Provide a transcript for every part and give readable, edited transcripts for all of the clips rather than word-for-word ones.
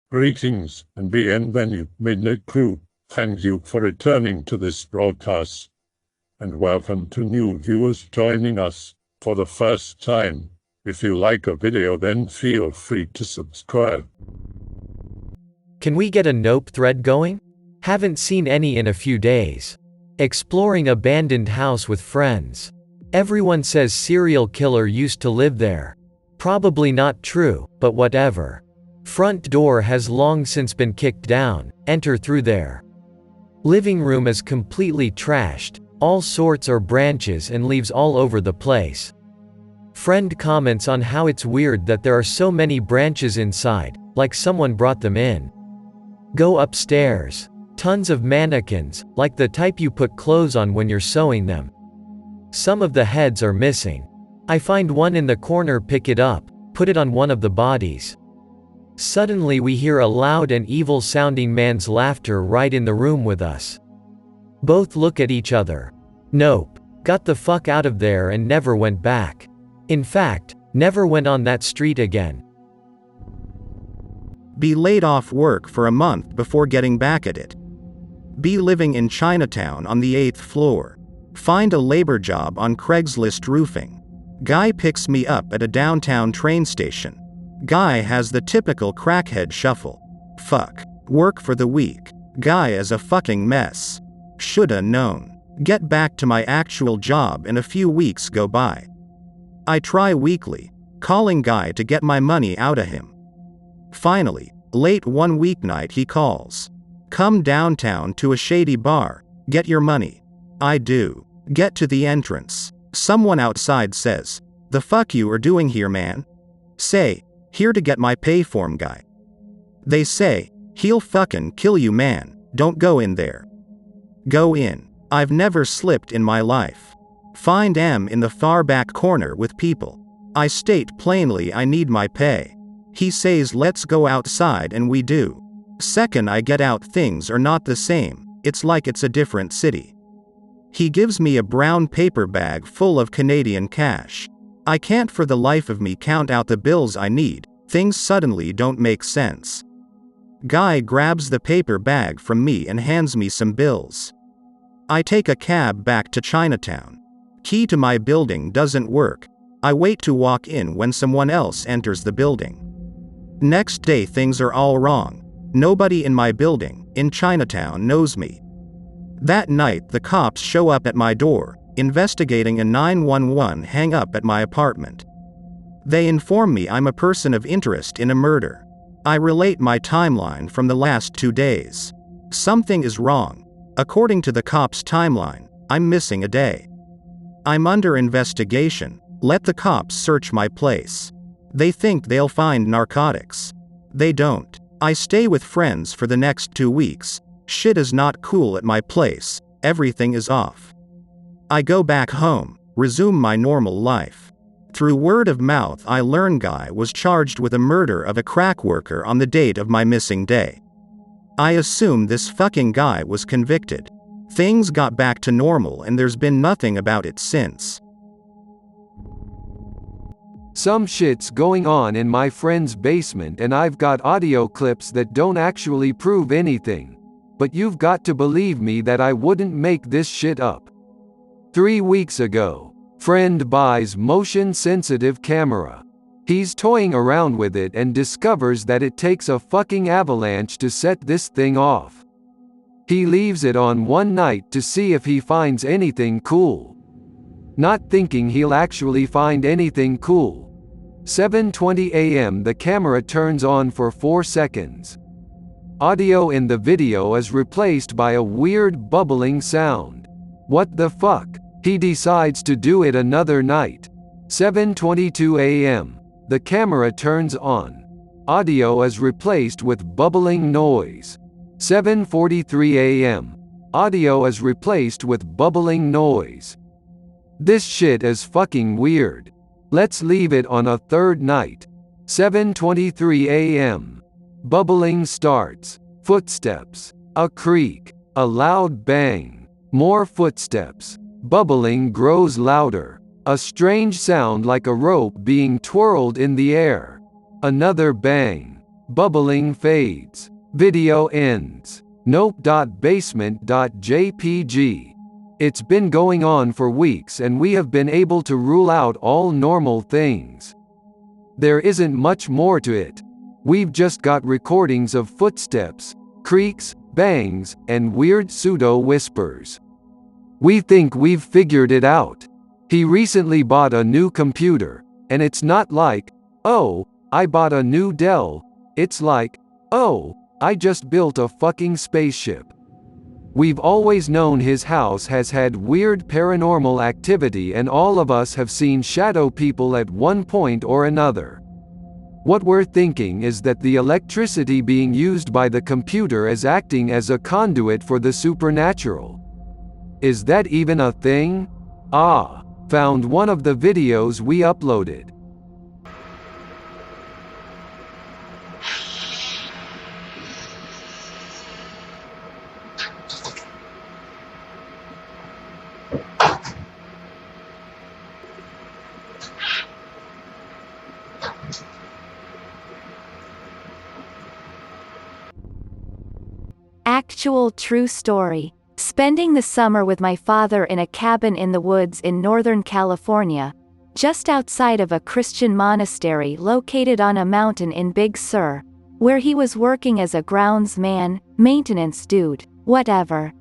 Greetings and bienvenue, Midnight Crew. Thank you for returning to this broadcast, and welcome to new viewers joining us for the first time. If you like a video, then feel free to subscribe. Can we get a Nope thread going? Haven't seen any in a few days. Exploring abandoned house with friends. Everyone says serial killer used to live there. Probably not true, but whatever. Front door has long since been kicked down, enter through there. Living room is completely trashed, all sorts or branches and leaves all over the place. Friend comments on how it's weird that there are so many branches inside, like someone brought them in. Go upstairs. Tons of mannequins, like the type you put clothes on when you're sewing them. Some of the heads are missing. I find one in the corner, pick it up, put it on one of the bodies. Suddenly we hear a loud and evil-sounding man's laughter right in the room with us. Both look at each other. Nope. Got the fuck out of there and never went back. In fact, never went on that street again. Be laid off work for a month before getting back at it. Be living in Chinatown on the 8th floor. Find a labor job on Craigslist roofing. Guy picks me up at a downtown train station. Guy has the typical crackhead shuffle. Fuck. Work for the week. Guy is a fucking mess. Shoulda known. Get back to my actual job and a few weeks go by. I try weekly, calling Guy to get my money out of him. Finally, late one weeknight he calls. Come downtown to a shady bar, get your money. I do. Get to the entrance. Someone outside says, "The fuck you are doing here, man?" Say, "Here to get my pay form, guy." They say, "He'll fucking kill you, man, don't go in there." Go in. I've never slipped in my life. Find M in the far back corner with people. I state plainly I need my pay. He says let's go outside and we do. Second I get out, things are not the same, it's like it's a different city. He gives me a brown paper bag full of Canadian cash. I can't for the life of me count out the bills I need, things suddenly don't make sense. Guy grabs the paper bag from me and hands me some bills. I take a cab back to Chinatown. Key to my building doesn't work. I wait to walk in when someone else enters the building. Next day things are all wrong. Nobody in my building, in Chinatown, knows me. That night the cops show up at my door, investigating a 911 hang-up at my apartment. They inform me I'm a person of interest in a murder. I relate my timeline from the last 2 days. Something is wrong. According to the cops' timeline, I'm missing a day. I'm under investigation. Let the cops search my place. They think they'll find narcotics. They don't. I stay with friends for the next 2 weeks. Shit is not cool at my place. Everything is off. I go back home, resume my normal life. Through word of mouth I learn Guy was charged with a murder of a crack worker on the date of my missing day. I assume this fucking guy was convicted. Things got back to normal and there's been nothing about it since. Some shit's going on in my friend's basement and I've got audio clips that don't actually prove anything. But you've got to believe me that I wouldn't make this shit up. 3 weeks ago, friend buys motion-sensitive camera. He's toying around with it and discovers that it takes a fucking avalanche to set this thing off. He leaves it on one night to see if he finds anything cool. Not thinking he'll actually find anything cool. 7:20 a.m. the camera turns on for 4 seconds. Audio in the video is replaced by a weird bubbling sound. What the fuck? He decides to do it another night. 7:22 a.m. The camera turns on. Audio is replaced with bubbling noise. 7:43 a.m. Audio is replaced with bubbling noise. This shit is fucking weird. Let's leave it on a third night. 7:23 a.m. Bubbling starts. Footsteps. A creak. A loud bang. More footsteps. Bubbling grows louder. A strange sound like a rope being twirled in the air. Another bang. Bubbling fades. Video ends. Nope.basement.jpg. It's been going on for weeks and we have been able to rule out all normal things. There isn't much more to it. We've just got recordings of footsteps, creaks, bangs, and weird pseudo-whispers. We think we've figured it out. He recently bought a new computer, and it's not like, oh, I bought a new Dell. It's like, oh, I just built a fucking spaceship. We've always known his house has had weird paranormal activity and all of us have seen shadow people at one point or another. What we're thinking is that the electricity being used by the computer is acting as a conduit for the supernatural. Is that even a thing? Found one of the videos we uploaded. Actual true story. Spending the summer with my father in a cabin in the woods in Northern California, just outside of a Christian monastery located on a mountain in Big Sur, where he was working as a groundsman, maintenance dude, whatever.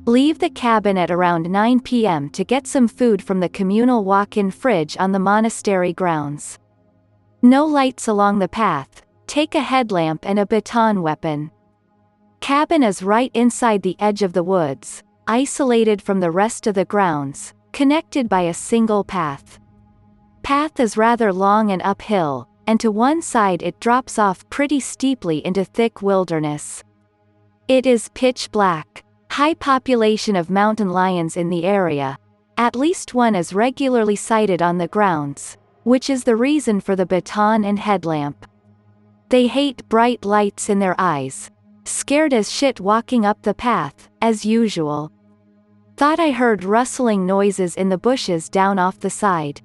Leave the cabin at around 9 p.m. to get some food from the communal walk-in fridge on the monastery grounds. No lights along the path, take a headlamp and a baton weapon. Cabin is right inside the edge of the woods, isolated from the rest of the grounds, connected by a single path. Path is rather long and uphill, and to one side it drops off pretty steeply into thick wilderness. It is pitch black. High population of mountain lions in the area. At least one is regularly sighted on the grounds, which is the reason for the baton and headlamp. They hate bright lights in their eyes. Scared as shit walking up the path, as usual. Thought I heard rustling noises in the bushes down off the side.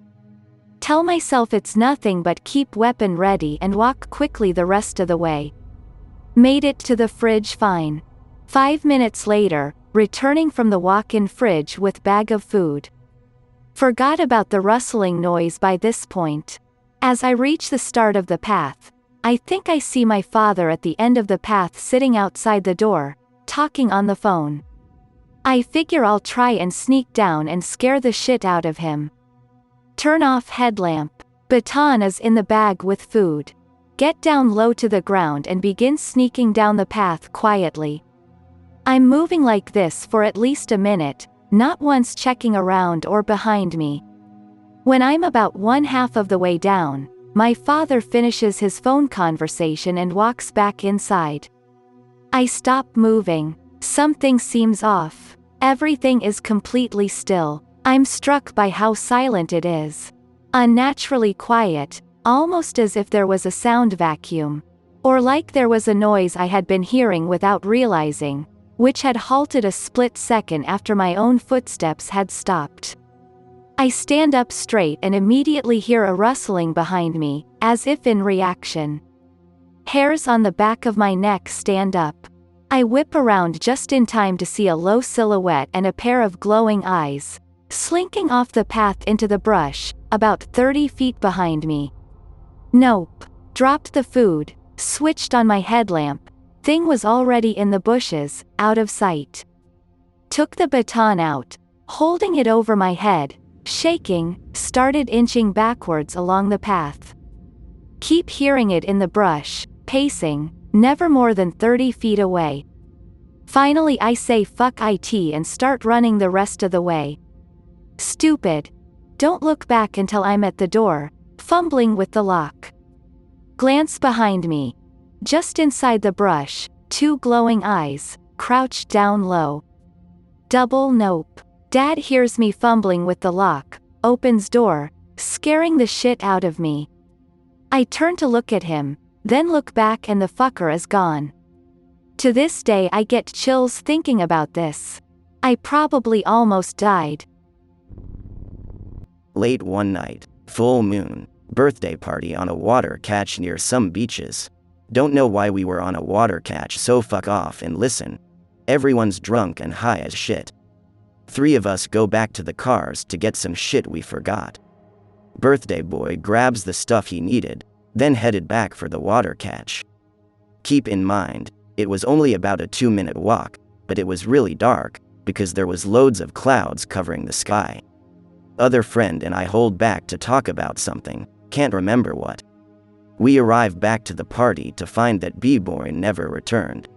Tell myself it's nothing but keep weapon ready and walk quickly the rest of the way. Made it to the fridge fine. 5 minutes later, returning from the walk-in fridge with bag of food. Forgot about the rustling noise by this point. As I reach the start of the path, I think I see my father at the end of the path sitting outside the door, talking on the phone. I figure I'll try and sneak down and scare the shit out of him. Turn off headlamp. Baton is in the bag with food. Get down low to the ground and begin sneaking down the path quietly. I'm moving like this for at least a minute, not once checking around or behind me. When I'm about 1/2 of the way down, my father finishes his phone conversation and walks back inside. I stop moving. Something seems off. Everything is completely still. I'm struck by how silent it is. Unnaturally quiet, almost as if there was a sound vacuum. Or like there was a noise I had been hearing without realizing, which had halted a split second after my own footsteps had stopped. I stand up straight and immediately hear a rustling behind me, as if in reaction. Hairs on the back of my neck stand up. I whip around just in time to see a low silhouette and a pair of glowing eyes, slinking off the path into the brush, about 30 feet behind me. Nope. Dropped the food, switched on my headlamp. Thing was already in the bushes, out of sight. Took the baton out, holding it over my head, shaking, started inching backwards along the path. Keep hearing it in the brush, pacing, never more than 30 feet away. Finally I say fuck it and start running the rest of the way. Stupid. Don't look back until I'm at the door, fumbling with the lock. Glance behind me. Just inside the brush, 2 glowing eyes, crouched down low. Double nope. Dad hears me fumbling with the lock, opens door, scaring the shit out of me. I turn to look at him, then look back and the fucker is gone. To this day I get chills thinking about this. I probably almost died. Late one night, full moon, birthday party on a water catch near some beaches. Don't know why we were on a water catch, so fuck off and listen. Everyone's drunk and high as shit. 3 of us go back to the cars to get some shit we forgot. Birthday boy grabs the stuff he needed, then headed back for the water catch. Keep in mind, it was only about a 2-minute walk, but it was really dark, because there was loads of clouds covering the sky. Other friend and I hold back to talk about something, can't remember what. We arrive back to the party to find that B-boy never returned.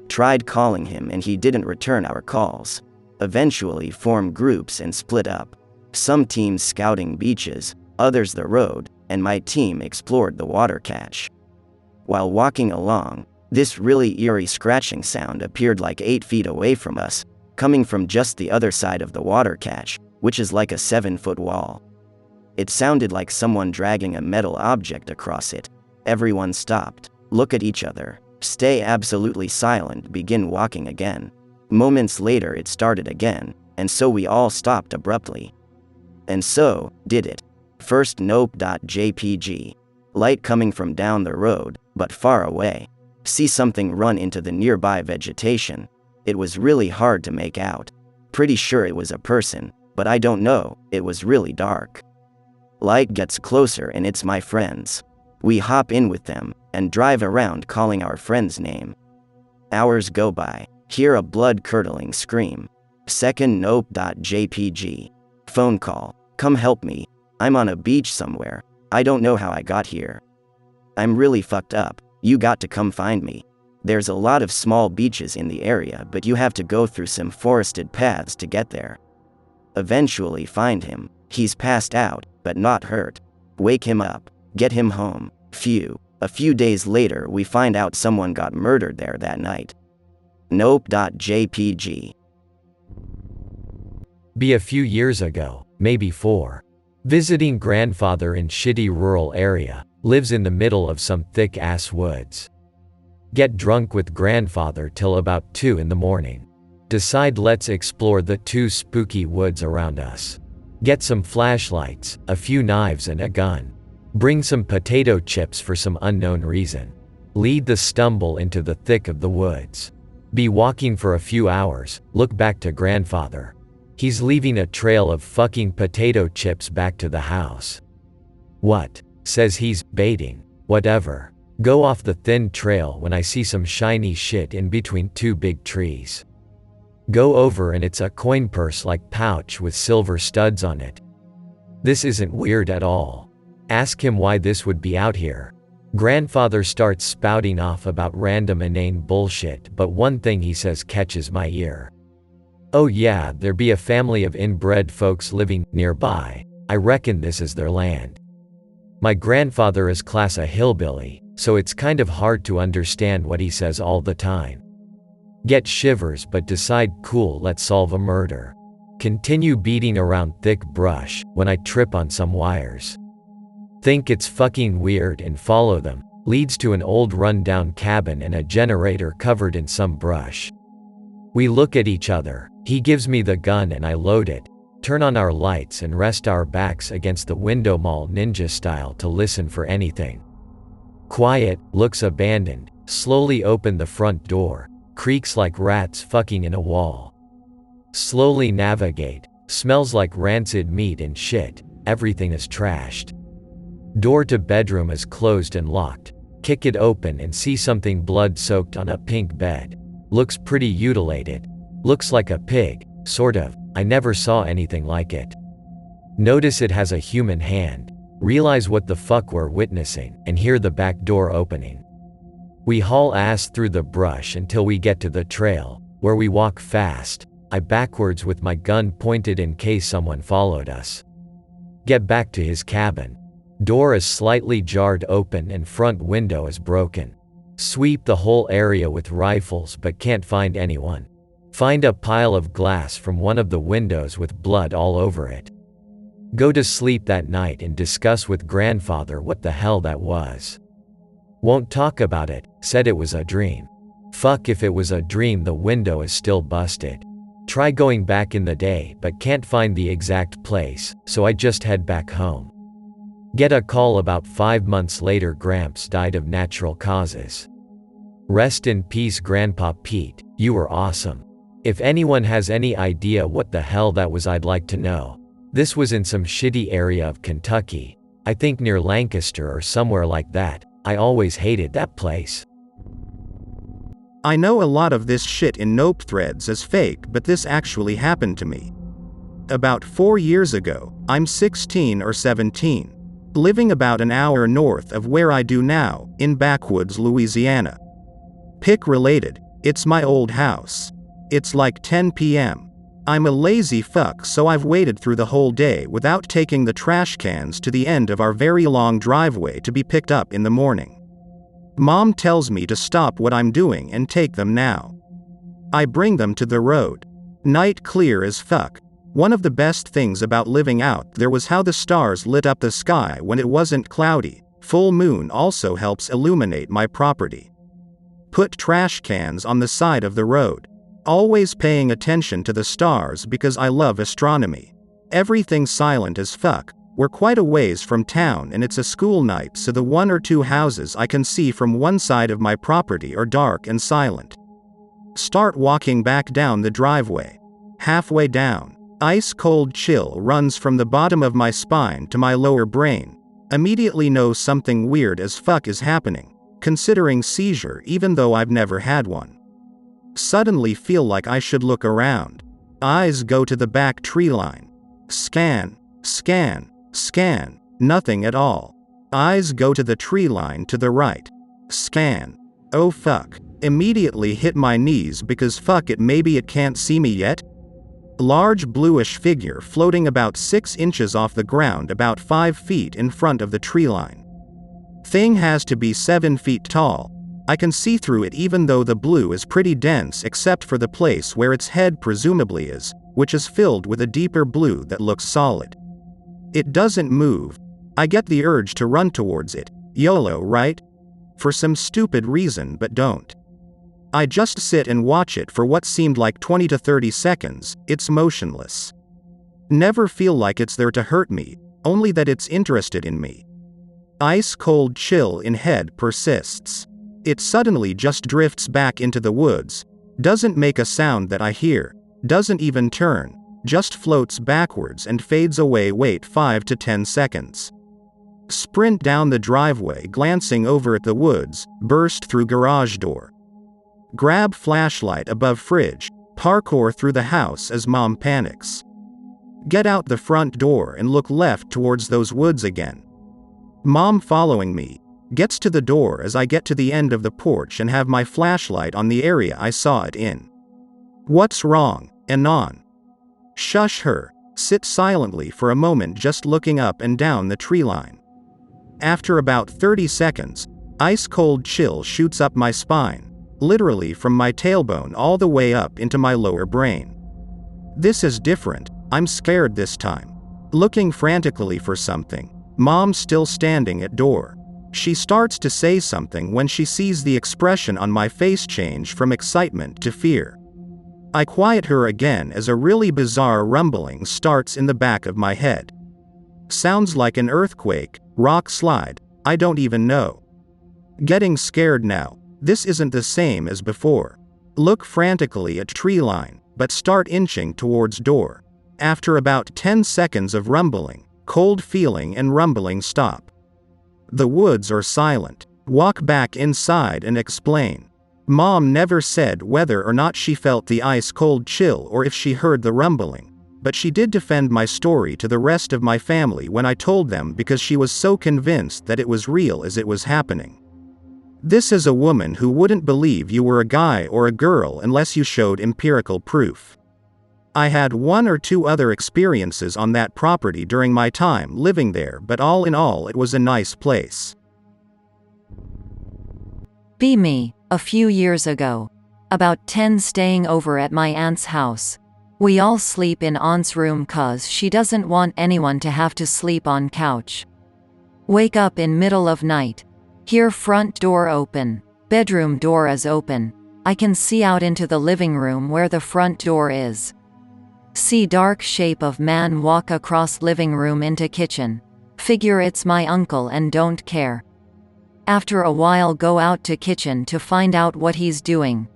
Tried calling him and he didn't return our calls. Eventually form groups and split up. Some teams scouting beaches, others the road, and my team explored the water catch. While walking along, this really eerie scratching sound appeared like 8 feet away from us, coming from just the other side of the water catch, which is like a 7-foot wall. It sounded like someone dragging a metal object across it. Everyone stopped, look at each other, stay absolutely silent, begin walking again. Moments later it started again, and so we all stopped abruptly. And so, did it. First nope.jpg. Light coming from down the road, but far away. See something run into the nearby vegetation. It was really hard to make out. Pretty sure it was a person, but I don't know, it was really dark. Light gets closer and it's my friends. We hop in with them, and drive around calling our friend's name. Hours go by, hear a blood-curdling scream. Second nope.jpg. Phone call, come help me, I'm on a beach somewhere, I don't know how I got here. I'm really fucked up, you got to come find me. There's a lot of small beaches in the area, but you have to go through some forested paths to get there. Eventually find him, he's passed out, but not hurt. Wake him up, get him home. A few days later we find out someone got murdered there that night. Nope.jpg. Be a few years ago, maybe 4. Visiting grandfather in shitty rural area, lives in the middle of some thick-ass woods. Get drunk with grandfather till about 2 in the morning. Decide let's explore the 2 spooky woods around us. Get some flashlights, a few knives and a gun. Bring some potato chips for some unknown reason. Lead the stumble into the thick of the woods. Be walking for a few hours, look back to grandfather. He's leaving a trail of fucking potato chips back to the house. What? Says he's baiting. Whatever. Go off the thin trail when I see some shiny shit in between 2 big trees. Go over and it's a coin purse-like pouch with silver studs on it. This isn't weird at all. Ask him why this would be out here. Grandfather starts spouting off about random inane bullshit, but one thing he says catches my ear. Oh yeah, there be a family of inbred folks living nearby. I reckon this is their land. My grandfather is class a hillbilly, so it's kind of hard to understand what he says all the time. Get shivers but decide cool, let's solve a murder. Continue beating around thick brush when I trip on some wires. Think it's fucking weird and follow them, leads to an old run-down cabin and a generator covered in some brush. We look at each other, he gives me the gun and I load it, turn on our lights and rest our backs against the window mall ninja style to listen for anything. Quiet, looks abandoned, slowly open the front door, creaks like rats fucking in a wall. Slowly navigate, smells like rancid meat and shit, everything is trashed. Door to bedroom is closed and locked. Kick it open and see something blood-soaked on a pink bed. Looks pretty mutilated. Looks like a pig, sort of. I never saw anything like it. Notice it has a human hand. Realize what the fuck we're witnessing, and hear the back door opening. We haul ass through the brush until we get to the trail, where we walk fast. I backwards with my gun pointed in case someone followed us. Get back to his cabin. Door is slightly jarred open and front window is broken. Sweep the whole area with rifles but can't find anyone. Find a pile of glass from one of the windows with blood all over it. Go to sleep that night and discuss with grandfather what the hell that was. Won't talk about it, said it was a dream. Fuck if it was a dream, the window is still busted. Try going back in the day but can't find the exact place, so I just head back home. Get a call about 5 months later. Gramps died of natural causes. Rest in peace, Grandpa Pete. You were awesome. If anyone has any idea what the hell that was, I'd like to know. This was in some shitty area of Kentucky. I think near Lancaster or somewhere like that. I always hated that place. I know a lot of this shit in Nope threads is fake, but this actually happened to me. About 4 years ago, I'm 16 or 17. Living about an hour north of where I do now, in backwoods Louisiana. Pick related, it's my old house. It's like 10 p.m. I'm a lazy fuck, so I've waited through the whole day without taking the trash cans to the end of our very long driveway to be picked up in the morning. Mom tells me to stop what I'm doing and take them now. I bring them to the road. Night clear as fuck. One of the best things about living out there was how the stars lit up the sky when it wasn't cloudy. Full moon also helps illuminate my property. Put trash cans on the side of the road. Always paying attention to the stars because I love astronomy. Everything's silent as fuck. We're quite a ways from town and it's a school night, so the 1 or 2 houses I can see from one side of my property are dark and silent. Start walking back down the driveway. Halfway down, ice cold chill runs from the bottom of my spine to my lower brain. Immediately know something weird as fuck is happening, considering seizure even though I've never had one. Suddenly feel like I should look around. Eyes go to the back tree line. Scan, scan, scan, nothing at all. Eyes go to the tree line to the right. Scan. Oh fuck. Immediately hit my knees because fuck it, maybe it can't see me yet? Large bluish figure floating about 6 inches off the ground about 5 feet in front of the tree line. Thing has to be 7 feet tall. I can see through it even though the blue is pretty dense except for the place where its head presumably is, which is filled with a deeper blue that looks solid. It doesn't move. I get the urge to run towards it. YOLO, right? For some stupid reason, but don't. I just sit and watch it for what seemed like 20 to 30 seconds. It's motionless. Never feel like it's there to hurt me, only that it's interested in me. Ice cold chill in head persists. It suddenly just drifts back into the woods, doesn't make a sound that I hear, doesn't even turn, just floats backwards and fades away. Wait 5 to 10 seconds. Sprint down the driveway, glancing over at the woods, burst through garage door. Grab flashlight above fridge, parkour through the house as mom panics. Get out the front door and look left towards those woods again. Mom following me, gets to the door as I get to the end of the porch and have my flashlight on the area I saw it in. What's wrong, Anon? Shush her, sit silently for a moment just looking up and down the tree line. After about 30 seconds, ice cold chill shoots up my spine, literally from my tailbone all the way up into my lower brain. This is different, I'm scared this time. Looking frantically for something, Mom's still standing at door. She starts to say something when she sees the expression on my face change from excitement to fear. I quiet her again as a really bizarre rumbling starts in the back of my head. Sounds like an earthquake, rock slide, I don't even know. Getting scared now, this isn't the same as before. Look frantically at tree line, but start inching towards door. After about 10 seconds of rumbling, cold feeling and rumbling stop. The woods are silent. Walk back inside and explain. Mom never said whether or not she felt the ice cold chill or if she heard the rumbling, but she did defend my story to the rest of my family when I told them because she was so convinced that it was real as it was happening. This is a woman who wouldn't believe you were a guy or a girl unless you showed empirical proof. I had 1 or 2 other experiences on that property during my time living there, but all in all it was a nice place. Be me, a few years ago. About 10 staying over at my aunt's house. We all sleep in aunt's room cause she doesn't want anyone to have to sleep on couch. Wake up in middle of night. Hear front door open. Bedroom door is open. I can see out into the living room where the front door is. See dark shape of man walk across living room into kitchen. Figure it's my uncle and don't care. After a while go out to kitchen to find out what he's doing.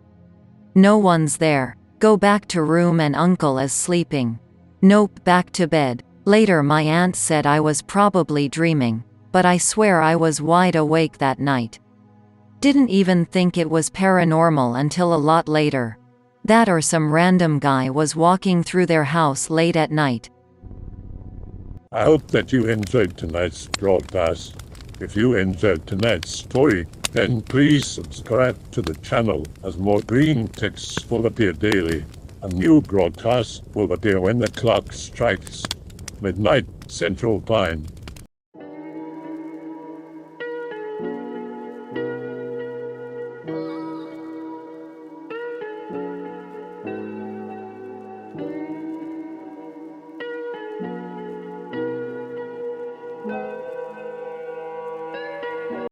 No one's there. Go back to room and uncle is sleeping. Nope, back to bed. Later my aunt said I was probably dreaming, but I swear I was wide awake that night. Didn't even think it was paranormal until a lot later. That or some random guy was walking through their house late at night. I hope that you enjoyed tonight's broadcast. If you enjoyed tonight's story, then please subscribe to the channel as more Greentext will appear daily. A new broadcast will appear when the clock strikes midnight Central Time.